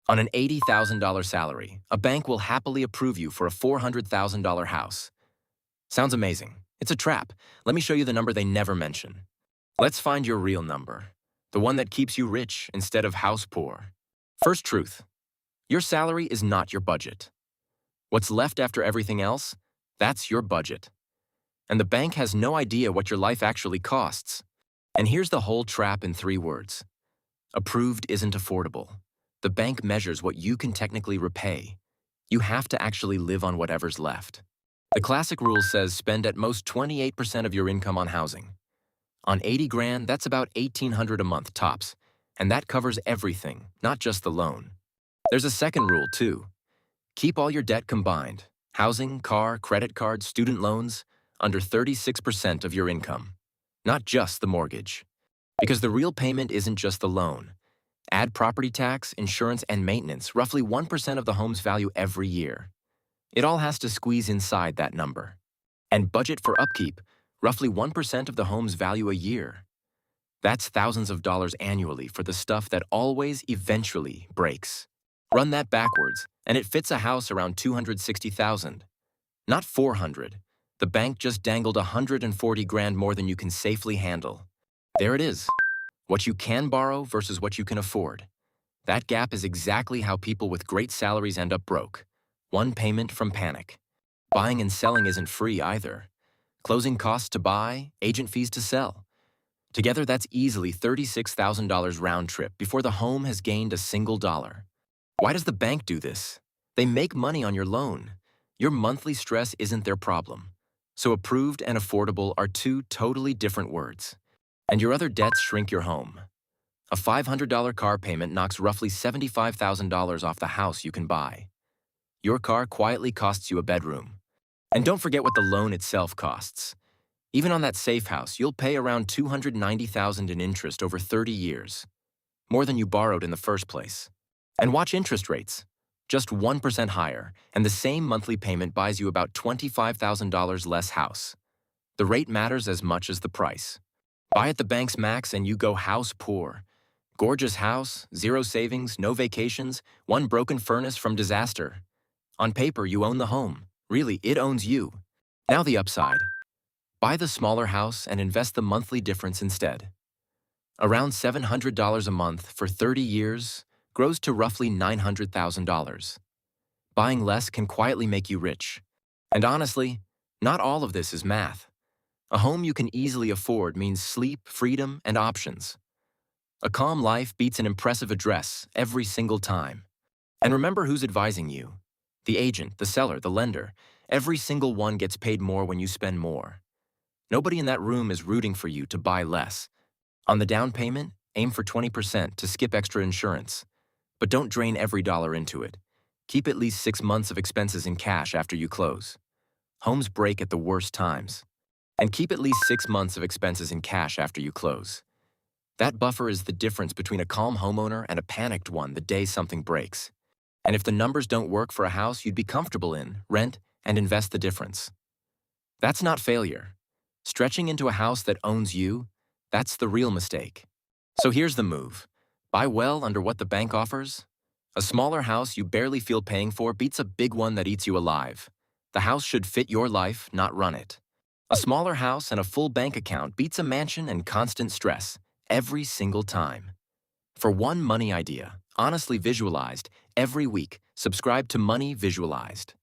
On an $80,000 salary, a bank will happily approve you for a $400,000 house. Sounds amazing. It's a trap. Let me show you the number they never mention. Let's find your real number, the one that keeps you rich instead of house poor. First truth, your salary is not your budget. What's left after everything else? That's your budget. And the bank has no idea what your life actually costs. And here's the whole trap in 3 words. Approved isn't affordable. The bank measures what you can technically repay. You have to actually live on whatever's left. The classic rule says spend at most 28% of your income on housing. On 80 grand, that's about $1,800 a month tops, and that covers everything, not just the loan. There's a second rule too. Keep all your debt combined, housing, car, credit cards, student loans, under 36% of your income, not just the mortgage. Because the real payment isn't just the loan. Add property tax, insurance, and maintenance, roughly 1% of the home's value every year. It all has to squeeze inside that number. And budget for upkeep, roughly 1% of the home's value a year. That's thousands of dollars annually for the stuff that always eventually breaks. Run that backwards, and it fits a house around $260,000. Not $400. The bank just dangled $140 grand more than you can safely handle. There it is. What you can borrow versus what you can afford. That gap is exactly how people with great salaries end up broke. One payment from panic. Buying and selling isn't free either. Closing costs to buy, agent fees to sell. Together, that's easily $36,000 round trip before the home has gained a single dollar. Why does the bank do this? They make money on your loan. Your monthly stress isn't their problem. So approved and affordable are 2 totally different words. And your other debts shrink your home. A $500 car payment knocks roughly $75,000 off the house you can buy. Your car quietly costs you a bedroom. And don't forget what the loan itself costs. Even on that safe house, you'll pay around $290,000 in interest over 30 years. More than you borrowed in the first place. And watch interest rates. Just 1% higher, and the same monthly payment buys you about $25,000 less house. The rate matters as much as the price. Buy at the bank's max and you go house poor. Gorgeous house, 0 savings, no vacations, 1 broken furnace from disaster. On paper, you own the home. Really, it owns you. Now the upside. Buy the smaller house and invest the monthly difference instead. Around $700 a month for 30 years grows to roughly $900,000. Buying less can quietly make you rich. And honestly, not all of this is math. A home you can easily afford means sleep, freedom, and options. A calm life beats an impressive address every single time. And remember who's advising you. The agent, the seller, the lender. Every single one gets paid more when you spend more. Nobody in that room is rooting for you to buy less. On the down payment, aim for 20% to skip extra insurance. But don't drain every dollar into it. Keep at least 6 months of expenses in cash after you close. Homes break at the worst times. And keep at least 6 months of expenses in cash after you close. That buffer is the difference between a calm homeowner and a panicked one the day something breaks. And if the numbers don't work for a house you'd be comfortable in, rent and invest the difference. That's not failure. Stretching into a house that owns you, that's the real mistake. So here's the move. Buy well under what the bank offers. A smaller house you barely feel paying for beats a big one that eats you alive. The house should fit your life, not run it. A smaller house and a full bank account beats a mansion and constant stress, every single time. For one money idea, honestly visualized, every week, subscribe to Money Visualized.